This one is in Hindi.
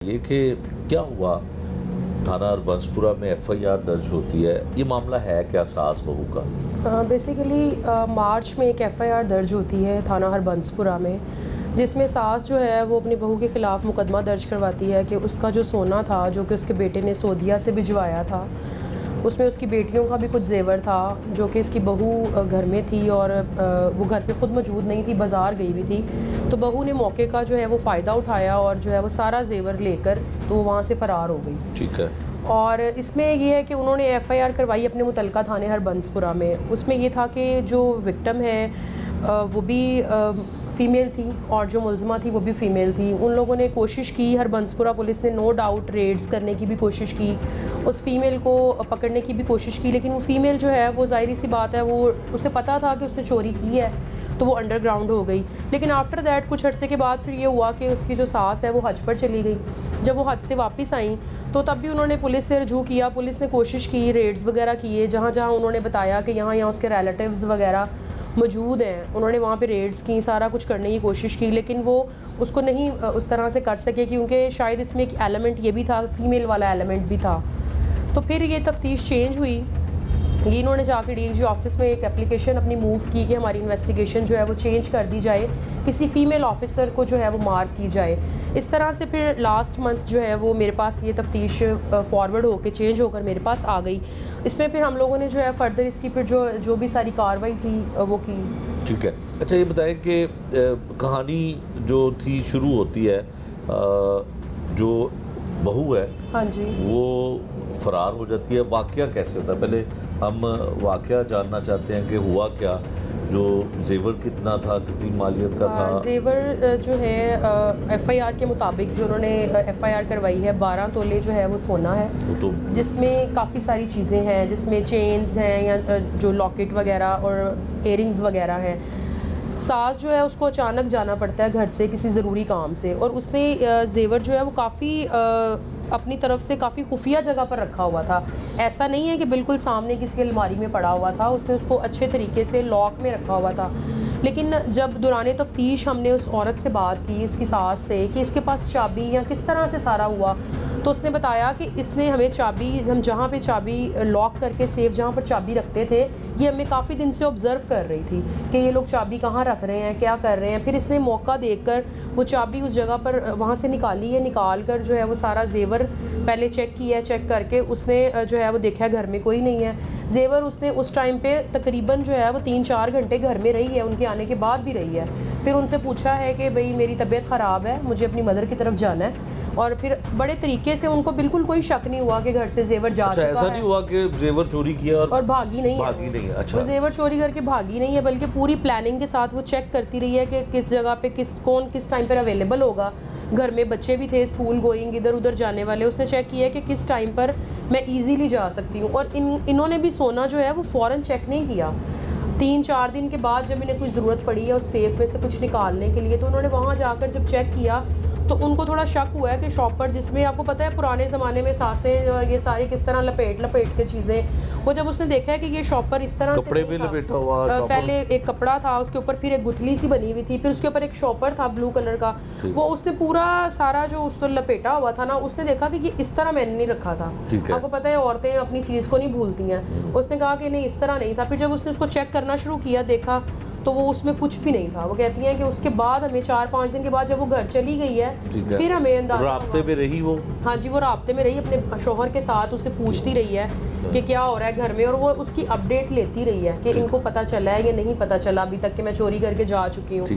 ये कि क्या हुआ, थाना हरबंसपुरा में एफआईआर दर्ज होती है, ये मामला है क्या सास बहू का? बेसिकली मार्च में एक एफआईआर दर्ज होती है थाना हरबंसपुरा में, जिसमें सास जो है वो अपनी बहू के ख़िलाफ़ मुकदमा दर्ज करवाती है कि उसका जो सोना था जो कि उसके बेटे ने सऊदीया से भिजवाया था, उसमें उसकी बेटियों का भी कुछ जेवर था जो कि इसकी बहू घर में थी और वो घर पे ख़ुद मौजूद नहीं थी, बाज़ार गई हुई थी। तो बहू ने मौके का जो है वो फ़ायदा उठाया और जो है वो सारा जेवर लेकर तो वहाँ से फ़रार हो गई। ठीक है। और इसमें ये है कि उन्होंने एफआईआर करवाई अपने मुतलका थाने हरबंसपुरा में। उसमें ये था कि जो विक्टिम है वो भी फ़ीमेल थी और जो मुलज़मा थी वो भी फ़ीमेल थी। उन लोगों ने कोशिश की, हरबंसपुरा पुलिस ने नो डाउट रेड्स करने की भी कोशिश की, उस फ़ीमेल को पकड़ने की भी कोशिश की, लेकिन वो फ़ीमेल जो है वो ज़ाहिर सी बात है, वो उसे पता था कि उसने चोरी की है तो वो अंडरग्राउंड हो गई। लेकिन आफ्टर दैट कुछ अर्से के बाद फिर ये हुआ कि उसकी जो सास है वो हज पर चली गई। जब वो हज से वापस आई तो तब भी उन्होंने पुलिस से रजू किया, पुलिस ने कोशिश की, रेड्स वगैरह किए, जहाँ जहाँ उन्होंने बताया कि यहाँ यहाँ उसके रिलेटिव्स वगैरह मौजूद हैं, उन्होंने वहाँ पे रेड्स की, सारा कुछ करने की कोशिश की, लेकिन वो उसको नहीं उस तरह से कर सके क्योंकि शायद इसमें एक एलिमेंट ये भी था, फीमेल वाला एलिमेंट भी था। तो फिर ये तफ्तीश चेंज हुई, ये इन्होंने जाके डीजी ऑफिस में एक एप्लीकेशन अपनी मूव की कि हमारी इन्वेस्टिगेशन जो है वो चेंज कर दी जाए, किसी फ़ीमेल ऑफिसर को जो है वो मार्क की जाए। इस तरह से फिर लास्ट मंथ जो है वो मेरे पास ये तफ्तीश फॉरवर्ड होकर चेंज होकर मेरे पास आ गई। इसमें फिर हम लोगों ने जो है फर्दर इसकी फिर जो भी सारी कार्रवाई थी वो की। ठीक है। अच्छा ये बताएं कि कहानी जो थी शुरू होती है, जो बहू है हाँ जी, वो फरार हो जाती है, वाकया कैसे होता है? पहले हम वाकया जानना चाहते हैं कि हुआ क्या, जो जेवर कितना था, कितनी मालियत का था? जेवर जो है एफआईआर के मुताबिक जो उन्होंने एफआईआर करवाई है 12 तोले जो है वो सोना है, तो जिसमें काफ़ी सारी चीज़ें हैं, जिसमें चेन्स हैं या जो लॉकेट वगैरह और इयरिंग्स वगैरह हैं। सास जो है उसको अचानक जाना पड़ता है घर से किसी ज़रूरी काम से, और उसने जेवर जो है वो काफ़ी अपनी तरफ से काफ़ी खुफिया जगह पर रखा हुआ था। ऐसा नहीं है कि बिल्कुल सामने किसी अलमारी में पड़ा हुआ था, उसने उसको अच्छे तरीके से लॉक में रखा हुआ था। लेकिन जब दौरान तफ्तीश हमने उस औरत से बात की, इसकी सास से, कि इसके पास चाबी या किस तरह से सारा हुआ, तो उसने बताया कि इसने हमें चाबी, हम जहाँ पे चाबी लॉक करके सेफ जहाँ पर चाबी रखते थे, ये हमें काफ़ी दिन से ऑब्ज़र्व कर रही थी कि ये लोग चाबी कहाँ रख रहे हैं, क्या कर रहे हैं। फिर इसने मौका देखकर वो चाबी उस जगह पर वहाँ से निकाली है, निकाल कर जो है वो सारा जेवर पहले चेक किया, चेक करके उसने जो है वो देखा है घर में कोई नहीं है। जेवर उसने उस टाइम पे तकरीबन जो है वो 3-4 घंटे घर में रही है, उनके आने के बाद भी रही है। फिर उनसे पूछा है कि भाई मेरी तबीयत ख़राब है, मुझे अपनी मदर की तरफ जाना है, और फिर बड़े तरीके से उनको बिल्कुल कोई शक नहीं हुआ कि घर से जेवर जा चुका है। ऐसा नहीं हुआ कि जेवर चोरी किया और भागी नहीं है। अच्छा, वो जेवर चोरी करके भागी नहीं है, बल्कि पूरी प्लानिंग के साथ वो चेक करती रही है कि किस जगह पे कौन किस टाइम पर अवेलेबल होगा। घर में बच्चे भी थे स्कूल गोइंग, इधर उधर जाने वाले, उसने चेक किया कि किस टाइम पर मैं ईजीली जा सकती हूँ। और इन्होंने भी सोना जो है वो फ़ौरन चेक नहीं किया। 3-4 दिन के बाद जब इन्हें कुछ ज़रूरत पड़ी है उस सेफ में से कुछ निकालने के लिए, तो उन्होंने वहाँ जाकर जब चेक किया तो उनको थोड़ा शक हुआ है कि शॉपर, जिसमें आपको पता है पुराने ज़माने में सासें और ये सारी किस तरह लपेट के चीज़ें, वो जब उसने देखा है कि ये शॉपर इस तरह कपड़े से में लपेटा हुआ पहले एक कपड़ा था, उसके ऊपर फिर एक गुठली सी बनी हुई थी, फिर उसके ऊपर एक शॉपर था ब्लू कलर का, वो उसने पूरा सारा जो उसको लपेटा हुआ था ना, उसने देखा कि ये इस तरह मैंने नहीं रखा था। आपको पता है औरतें अपनी चीज़ को नहीं भूलती हैं। उसने कहा कि नहीं इस तरह नहीं था। फिर जब उसने उसको चेक करना शुरू किया, देखा तो वो उसमें कुछ भी नहीं था। वो कहती हैं कि उसके बाद हमें 4-5 दिन के बाद जब वो घर चली गई है फिर हमें अंदाजा राब्ते में रही वो। हाँ जी, वो राब्ते में रही, अपने शौहर के साथ उससे पूछती रही है कि क्या हो रहा है घर में, और वो उसकी अपडेट लेती रही है कि इनको पता चला है या नहीं पता चला अभी तक कि मैं चोरी करके जा चुकी हूँ।